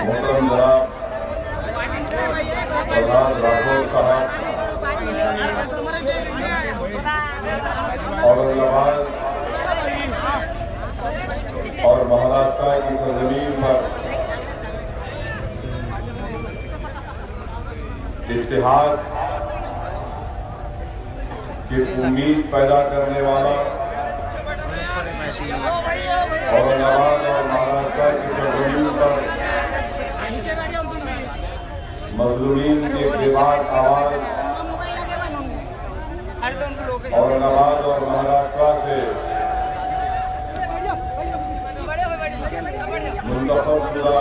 मोहतरम जनाब प्रहलाद राठौर साहब औरंगाबाद और महाराष्ट्र की सरजमीन पर इत्तेहाद की उम्मीद पैदा करने वाला औरंगाबाद और महाराष्ट्र की सरजमीन पर मजलूमीन के बेबाक आवाज औरंगाबाद और महाराष्ट्र से मुंतखब शुदा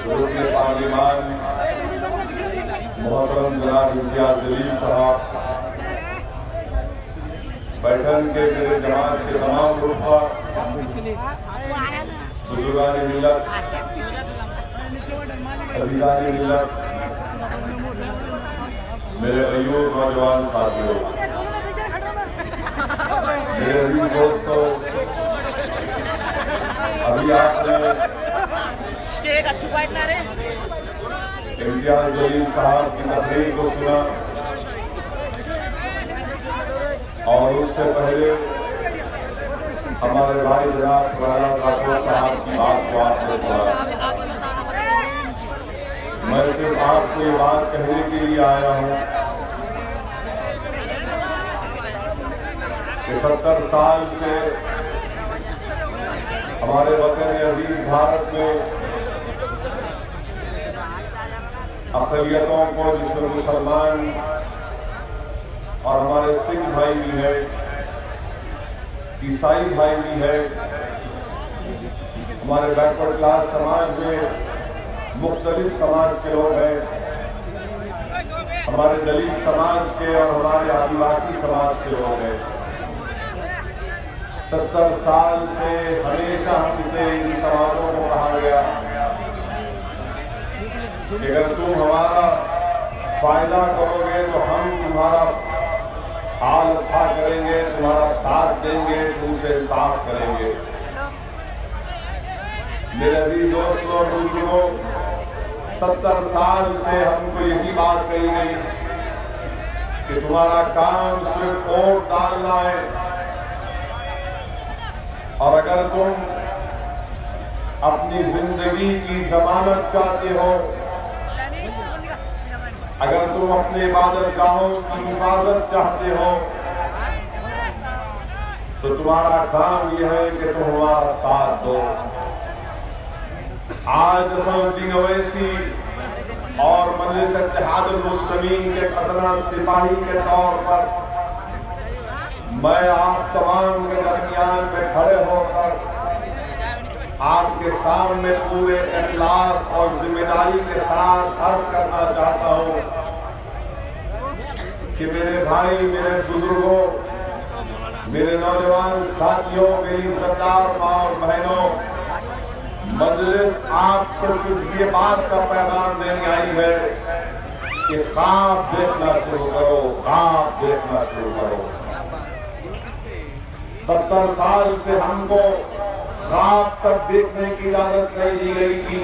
रुकने पार्लिमान मोहतरम जनाब इम्तियाज जलील साहब, बैठक के मेरे जमात के तमाम रुतबा बुजुर्गान मिल्लत, अजीज़ान मिल्लत, मेरे अयूब नौजवान साथियों, मेरे अजीज दोस्तों, अभी आपने इम्तियाज जलील साहब की तकरीर को सुना और उससे पहले हमारे भाई जनाब प्रहलाद राठौर साहब की बात को आपने सुना। मैं सिर्फ आपको ये बात कहने के लिए आया हूँ कि 70 साल से हमारे वतन अजीज भारत में अक़लियतों को, जिसमें मुसलमान और हमारे सिख भाई भी है, ईसाई भाई भी है, हमारे बैकवर्ड क्लास समाज में मुख्तलिफ समाज के लोग हैं, हमारे दलित समाज के और हमारे आदिवासी समाज के लोग हैं। 70 साल से हमेशा हमसे इन समाजों को कहा गया कि अगर तुम हमारा फायदा करोगे तो हम तुम्हारा हाल अच्छा करेंगे, तुम्हारा साथ देंगे, तुमसे साफ करेंगे। मेरे अजीज दोस्तों और बुजुर्गों, 70 साल से हमको यही बात कही गई कि तुम्हारा काम सिर्फ वोट डालना है, और अगर तुम अपनी जिंदगी की जमानत चाहते हो, अगर तुम अपने इबादत गाहों की हिफाजत चाहते हो, तो तुम्हारा काम यह है कि तुम हमारा साथ दो। आज असदुद्दीन ओवैसी और मजलिस इत्तेहादुल मुस्लिमीन के खतरनाक सिपाही के तौर पर मैं आप तमाम के दरमियान में खड़े होकर आपके सामने पूरे इखलास और जिम्मेदारी के साथ अर्ज करना चाहता हूं कि मेरे भाई, मेरे बुजुर्गों, मेरे नौजवान साथियों, मेरी सरदार माँ और बहनों, मजलिस आपसे सिर्फ ये बात का पैगाम देने आई है कि ख्वाब देखना शुरू करो, ख्वाब देखना शुरू करो। 70 साल से हमको ख्वाब तक देखने की इजाजत नहीं दी गई थी।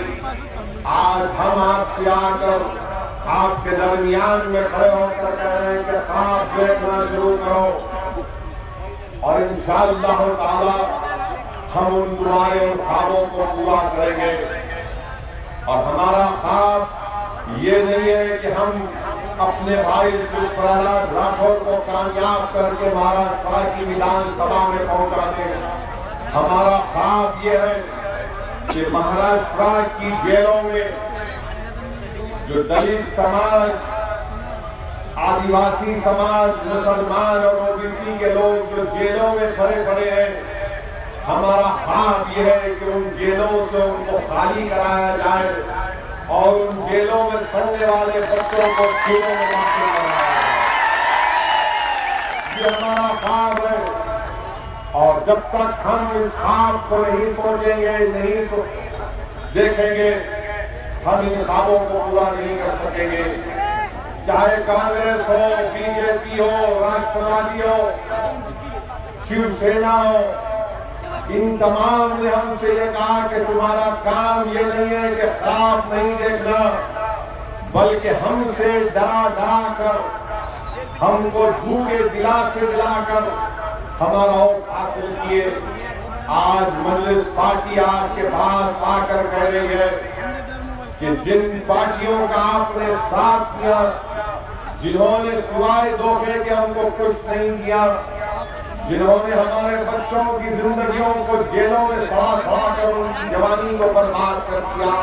आज हम आपसे आकर आपके दरमियान में खड़े होकर कह रहे हैं कि ख्वाब देखना शुरू करो, और इंशाअल्लाह ताला हम उन तुम्हारे उन ख्वाबों को पूरा करेंगे। और हमारा ख्वाब ये नहीं है कि हम अपने भाई श्री प्रहलाद राठौर को कामयाब करके महाराष्ट्र की विधानसभा में पहुंचा दें। हमारा ख्वाब ये है कि महाराष्ट्र की जेलों में जो दलित समाज, आदिवासी समाज, मुसलमान और ओबीसी के लोग जो जेलों में भरे पड़े हैं, हमारा ख्वाब ये है कि उन जेलों से उनको खाली कराया जाए और उन जेलों में सड़ने वाले बच्चों को स्कूलों में दाखिल कराया जाए। ये हमारा ख्वाब है, और जब तक हम इस ख्वाब को नहीं सोचेंगे, नहीं देखेंगे, हम इन ख्वाबों को पूरा नहीं कर सकेंगे। चाहे कांग्रेस हो, बीजेपी हो, राष्ट्रवादी हो, शिवसेना हो, इन तमाम ने हमसे ये कहा कि तुम्हारा काम ये नहीं है कि खराब नहीं देखना, बल्कि हमसे डरा डरा कर, हमको झूठे दिलासे दिलाकर हमारा वोट हासिल किए। आज मजलिस पार्टी आपके पास आकर कह रही है कि जिन पार्टियों का आपने साथ दिया, जिन्होंने सिवाय धोखे के हमको कुछ नहीं किया, जिन्होंने हमारे बच्चों की जिंदगियों को जेलों में सड़ा कर उनकी जवानी को बर्बाद कर दिया,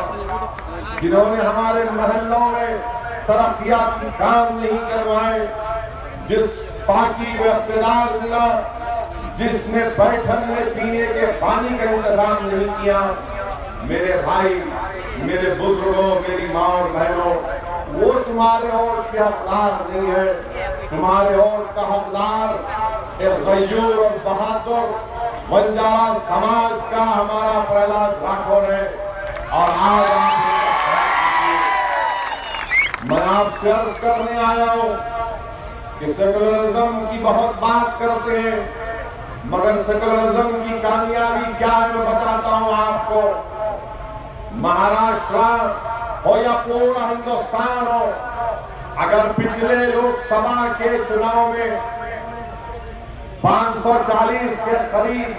जिन्होंने हमारे मोहल्लों में तरक्याती काम नहीं करवाए, जिस पार्टी को इख्तियार मिला, जिसने बैठक में पीने के पानी का इंतजाम नहीं किया, मेरे भाई, मेरे बुजुर्गों, मेरी माँ और बहनों, वो तुम्हारे और के हकदार नहीं है। तुम्हारे और का हकदार एक गयूर और बहादुर बंजारा समाज का हमारा प्रहलाद राठौर है। और आज मैं आपसे अर्ज करने आया हूं कि सेकुलरिज्म की बहुत बात करते हैं, मगर सेकुलरिज्म की कामयाबी क्या है मैं बताता हूं आपको। महाराष्ट्र हो या पूरा हिंदुस्तान हो, अगर पिछले लोकसभा के चुनाव में 540 के करीब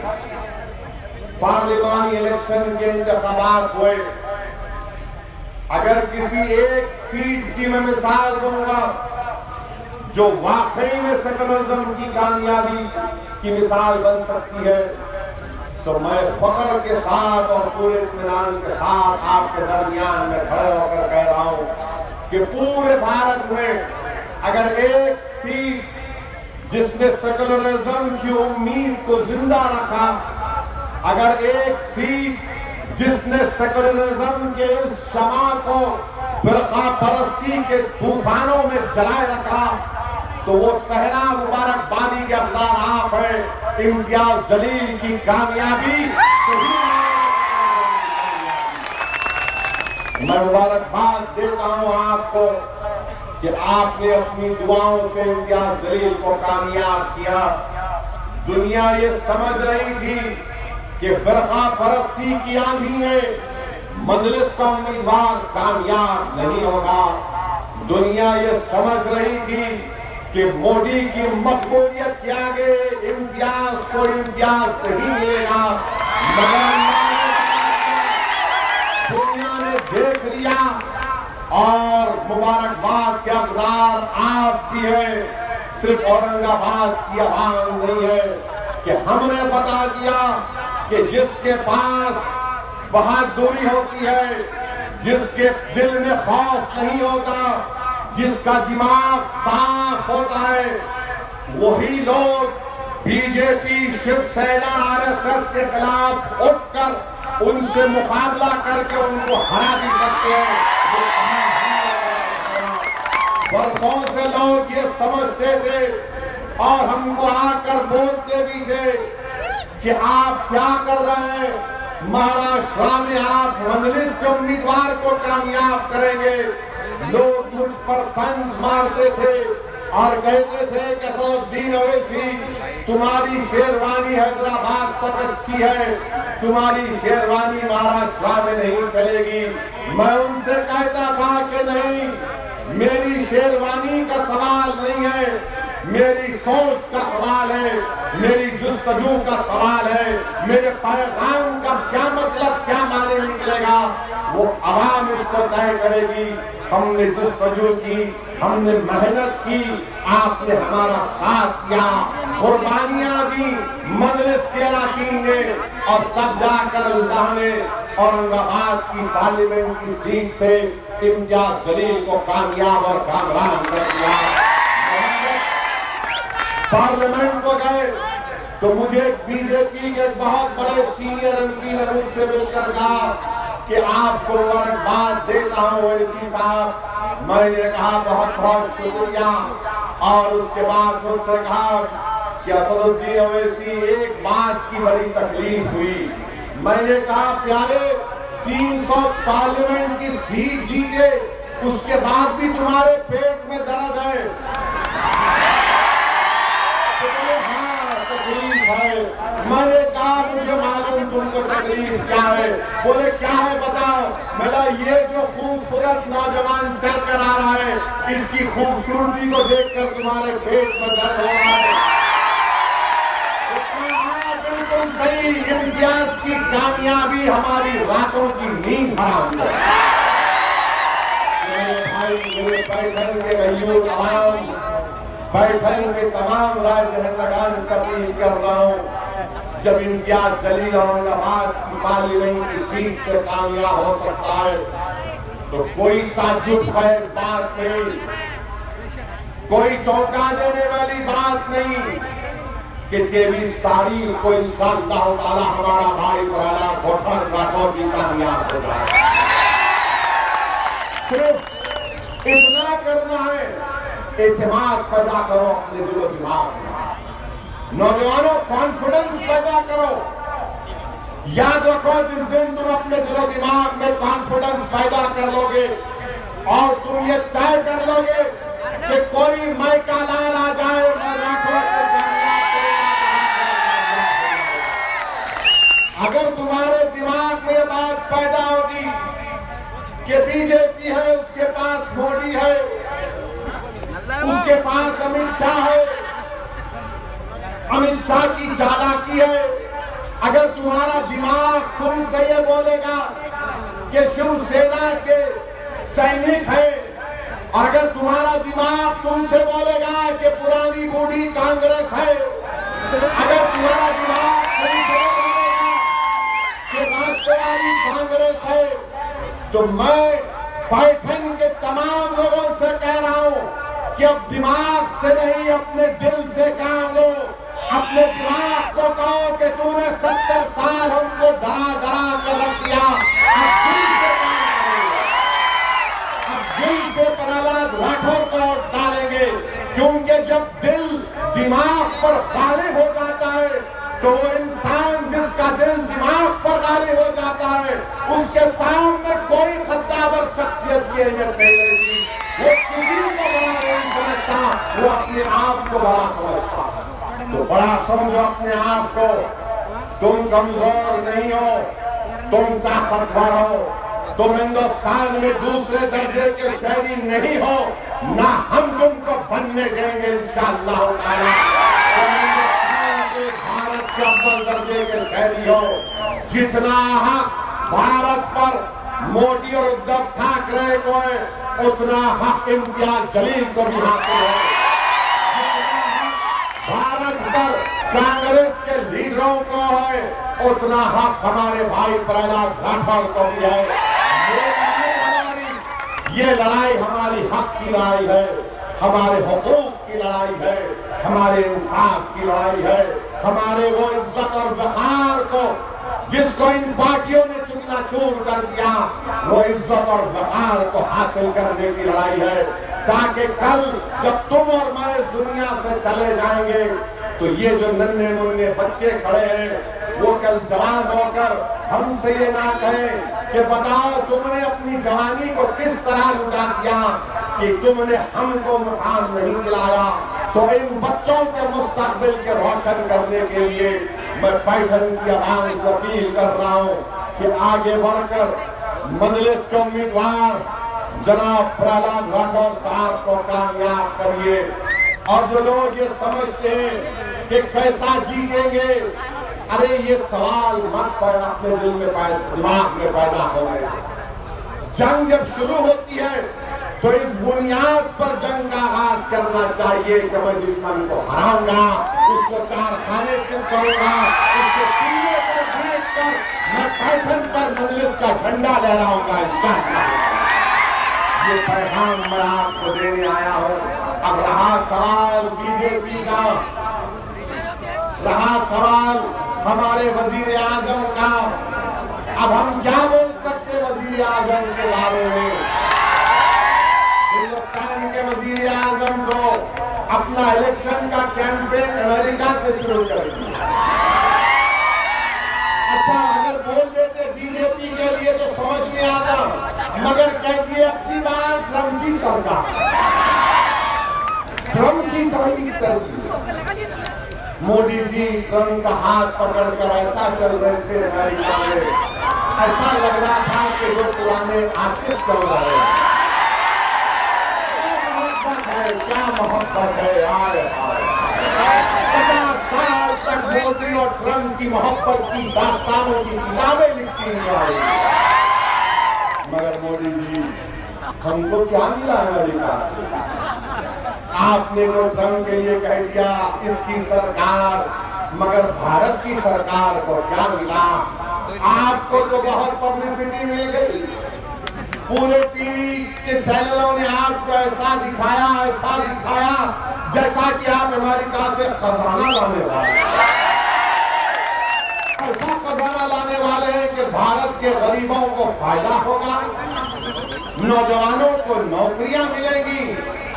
पार्लिमानी इलेक्शन के इंतखाबात हुए, अगर किसी एक सीट की मैं मिसाल दूंगा जो वाकई में सेकुलरिज्म की कामयाबी की मिसाल बन सकती है, तो मैं फख्र के साथ और पूरे इत्मीनान के साथ आपके दरमियान में खड़े होकर कह रहा हूं कि पूरे भारत में अगर एक सीट जिसने सेकुलरिज्म की उम्मीद को जिंदा रखा, अगर एक सीट जिसने सेकुलरिज्म के इस शमा को फिरका परस्ती के तूफानों में जलाए रखा, तो वो सहरा मुबारकबादी के हकदार आप हैं। इम्तियाज जलील की कामयाबी मैं मुबारकबाद देता हूं आपको कि आपने अपनी दुआओं से इम्तियाज जलील को कामयाब किया। दुनिया ये समझ रही थी कि फिरका परस्ती की आंधी में मजलिस का उम्मीदवार कामयाब नहीं होगा। दुनिया ये समझ रही थी कि मोदी की मकबूलियत के आगे इम्तियाज को इम्तियाज नहीं मिलेगा, मगर दुनिया ने देख लिया और मुबारकबाद के हकदार आप भी है। सिर्फ औरंगाबाद की आवाज नहीं है कि हमने बता दिया कि जिसके पास बहादुरी होती है, जिसके दिल में खौफ नहीं होता, जिसका दिमाग साफ होता है, वही लोग बीजेपी, शिवसेना, आरएसएस के खिलाफ उठकर उनसे मुकाबला करके उनको हरा भी सकते हैं। बरसों से लोग ये समझते थे और हमको आकर बोलते भी थे कि आप क्या कर रहे हैं, महाराष्ट्र में आप मजलिस के उम्मीदवार को कामयाब करेंगे। लोग मुझ पर तंज मारते थे और कहते थे कि असदुद्दीन ओवैसी, तुम्हारी शेरवानी हैदराबाद तक अच्छी है, तुम्हारी शेरवानी महाराष्ट्र में नहीं चलेगी। मैं उनसे कहता था कि नहीं, मेरी शेरवानी का सवाल नहीं है, मेरी सोच का सवाल है, मेरी जुस्तजू का सवाल है। मेरे पैगाम का क्या मतलब, क्या माने निकलेगा, वो आवाम इसको तय करेगी। हमने जुस्तजू की, हमने मेहनत की, आपने हमारा साथ दिया, कुर्बानियां दी मजलिस के अरकान ने, और तब जाकर अल्लाह ने औरंगाबाद की पार्लियामेंट की सीट से इम्तियाज जलील को कामयाब और कामरान कर दिया। पार्लियामेंट को गए तो मुझे बीजेपी के बहुत बड़े सीनियर एमपी ने मुझसे मिलकर कहा कि आपको मुबारकबाद देता हूं ओवैसी साहब। मैंने कहा बहुत बहुत शुक्रिया, और उसके बाद मुझसे कहा कि असदुद्दीन ओवैसी, एक बात की बड़ी तकलीफ हुई। मैंने कहा प्यारे, 300 पार्लियामेंट की सीट जीते, उसके बाद भी तुम्हारे पेट में दर्द है, तो बोले हाँ तकलीफ है। मैंने कहा मुझे मालूम तुमको तकलीफ क्या है। बोले क्या है बताओ। बोला ये जो खूबसूरत नौजवान चल कर आ रहा है, इसकी खूबसूरती को देखकर तुम्हारे पेट में दर्द हो रहा है। बिल्कुल सही, इम्तियाज की कामयाबी हमारी रातों की नींद हराम है। मेरे भाई, मेरे पैठन के भाइयों, तमाम पैठन के तमाम राजनंदगान से अपील कर रहा हूँ, जब इम्तियाज जलील औरंगाबाद की पार्लियामेंट की सीट से कामयाब हो सकता है तो कोई ताज्जुब खैर बात नहीं, कोई चौंका देने वाली बात नहीं कि 23 तारीख को इंशाअल्लाह ताला हमारा भाई प्रहलाद गौठर राठौर भी कामयाब हो जाए। सिर्फ इतना करना है, एतमाद पैदा करो अपने दिलो दिमाग में। नौजवानों, कॉन्फिडेंस पैदा करो। याद रखो, जिस दिन तुम अपने दिलो दिमाग में कॉन्फिडेंस पैदा कर लोगे और तुम ये तय कर लोगे कि कोई माइका लाल आ जाए, मैं राठौर को अगर तुम्हारे दिमाग में बात पैदा होगी कि बीजेपी है, उसके पास मोदी है, उसके पास अमित शाह है, अमित शाह की चालाकी है, अगर तुम्हारा दिमाग तुमसे ये बोलेगा कि शिवसेना के सैनिक है, और अगर तुम्हारा दिमाग तुमसे बोलेगा कि पुरानी बूढ़ी कांग्रेस है, अगर तुम्हारा दिमाग तुमसे राष्ट्रवादी कांग्रेस है, तो मैं पैठन के तमाम लोगों से कह रहा हूं कि अब दिमाग से नहीं, अपने दिल से काम लो। अपने दिमाग को कहो कि तूने 70 साल हमको डरा डरा कर रख दिया, अब दिल से प्रहलाद राठौर को डालेंगे, क्योंकि जब दिल दिमाग पर गालिब हो जाता है तो वो इंसान जिसका दिल दिमाग पर गालिब हो जाता है, उसके सामने कोई खद्दावर शख्सियत की अहमियत नहीं रहेगी। वो किसी को बड़ा नहीं समझता, वो अपने आप को बड़ा समझता। तो बड़ा समझो अपने आप को, तुम कमजोर नहीं हो, तुम ताकतवर हो, तुम हिंदुस्तान में दूसरे दर्जे के शहरी नहीं हो, ना हम तुमको बनने देंगे इंशाअल्लाह ताला। भारत के अव्वल दर्जे के शहरी हो। जितना हक भारत पर मोदी और उद्धव ठाकरे को है, उतना हक इम्तियाज जलील को भी हासिल है। भारत पर कांग्रेस के लीडरों को है, उतना हक हमारे भाई प्रहलाद राठौर को भी है। ये लड़ाई हमारी हक की लड़ाई है, हमारे हुकूक की लड़ाई है, हमारे इंसाफ की लड़ाई है, हमारे वो इज्जत और वक़ार को जिसको इन पार्टियों ने चूर कर दिया, वो इज्जत और वक़ार को हासिल करने की लड़ाई है, ताकि कल जब तुम और मैं इस दुनिया से चले जाएंगे तो ये जो नन्हे मुन्ने बच्चे खड़े हैं वो कल जवान होकर हमसे ये ना कहें कि बताओ तुमने अपनी जवानी को किस तरह लुटा दिया कि तुमने हमको मुकाम नहीं दिलाया। तो इन बच्चों के मुस्तकबिल के रोशन करने के लिए मैं पैठन की आवाम से अपील कर रहा हूँ कि आगे बढ़कर मजलिस के उम्मीदवार जनाब प्रहलाद राठौर साहब को कामयाब करिए। और जो लोग ये समझते हैं कि कैसा जीतेंगे, अरे ये सवाल मत अपने दिल में दिमाग में पैदा हो गए। जंग जब शुरू होती है तो इस बुनियाद पर जंग का आगाज करना चाहिए कि मैं दुश्मन को हराऊंगा, उसको कारखाने से करूंगा, उसको किले पर बैठकर मैं पैठन पर मजलिस का झंडा लहराऊंगा। ये पैगाम मैं आपको देने आया हूँ। अब रहा सवाल बीजेपी का, रहा सवाल हमारे वजीर आजम का। अब हम क्या बोल सकते वजीर आजम के बारे में? हिंदुस्तान के वजीर आजम को अपना इलेक्शन का कैंपेन अमेरिका से शुरू कर दिया। अच्छा, अगर बोल देते बीजेपी के लिए तो समझ में आता मगर कहती है अपनी बात ट्रंप की सरकार, ट्रंप की तारीफ कर दी। मोदी जी ट्रंप का हाथ पकड़कर ऐसा चल रहे थे अमेरिका में, ऐसा लग रहा था कि वो पुराने आशिक चल रहे हैं। क्या मोहब्बत है यार। 50 साल तक मोदी और ट्रंप की मोहब्बत की दास्तानों की किताबें लिखी नहीं आई, मगर मोदी जी हमको क्या मिला अमेरिका से? आपने तो ट्रंप के लिए कह दिया इसकी सरकार, मगर भारत की सरकार को क्या मिला? आपको तो बहुत पब्लिसिटी मिल गई, पूरे टीवी के चैनलों ने आपको ऐसा दिखाया जैसा कि आप अमेरिका से खजाना लाने वाले, ऐसा खजाना लाने वाले हैं कि भारत के गरीबों को फायदा होगा, नौजवानों को नौकरियां मिलेंगी,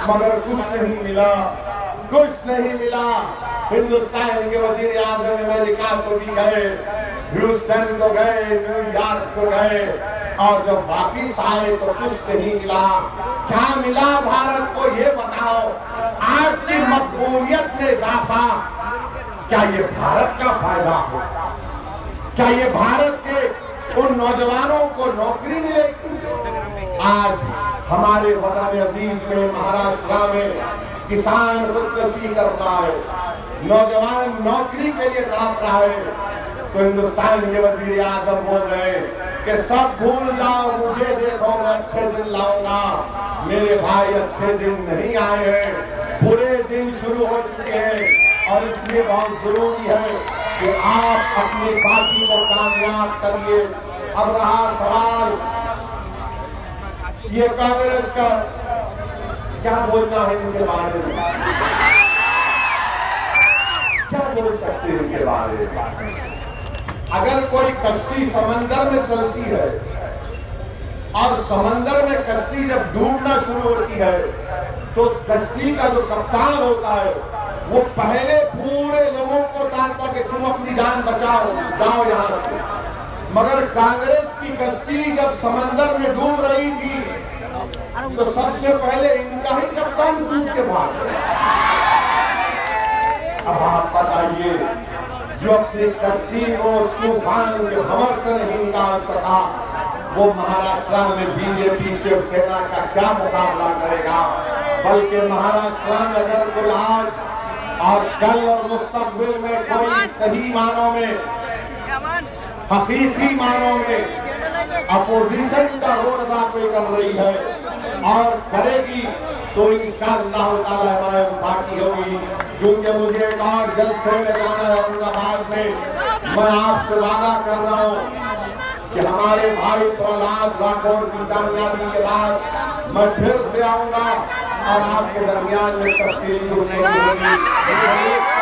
मगर कुछ नहीं मिला, कुछ नहीं मिला। हिंदुस्तान के वजीर आजम अमेरिका को भी गए, ह्यूस्टन को गए, न्यूयॉर्क को गए, और जब वापिस आए तो कुछ नहीं मिला। क्या मिला भारत को ये बताओ? आपकी मकबूलियत में इजाफा, क्या ये भारत का फायदा हो? क्या ये भारत के उन नौजवानों को नौकरी मिलेगी? आज हमारे वतन अजीज में महाराष्ट्र में किसान खुदकुशी कर रहा है, नौजवान नौकरी के लिए तड़प रहा है, तो हिंदुस्तान के वजीर आजम बोल रहे हैं कि सब भूल जाओ, मुझे देखो मैं अच्छे दिन लाऊंगा। मेरे भाई अच्छे दिन नहीं आए हैं, बुरे दिन शुरू हो चुके हैं, और इसलिए बहुत जरूरी है कि आप अपनी पार्टी को कामयाब करिए। अब रहा सवाल ये कांग्रेस का, क्या बोलना है इनके बारे में, क्या बोल सकते हैं इनके बारे में? अगर कोई कश्ती समंदर में चलती है और समंदर में कश्ती जब डूबना शुरू होती है तो कश्ती का जो कप्तान होता है वो पहले पूरे लोगों को डालता कि तुम अपनी जान बचाओ, जाओ यहां से। मगर कांग्रेस की कश्ती जब समंदर में डूब रही थी तो सबसे पहले इनका ही कप्तान डूब के भाग गया। अब आप बताइए, जो अपनी कश्ती को तूफान के भंवर से नहीं निकाल सका, वो महाराष्ट्र में बीजेपी शिवसेना का क्या मुकाबला करेगा? बल्कि महाराष्ट्र में अगर कोई आज और कल और मुस्तकबिल में कोई सही मानों में, हकीकी मानों में अपोजिशन का रोल अदा कोई कर रही है और करेगी, तो इंशाअल्लाह ताला हमारी पार्टी होगी। क्योंकि मुझे एक और जलसे में जाना है औरंगाबाद में, मैं आपसे वादा कर रहा हूँ कि हमारे भाई प्रहलाद राठौर की कामयाबी के बाद मैं फिर से आऊंगा और आपके दरमियान में तब्दीली होने की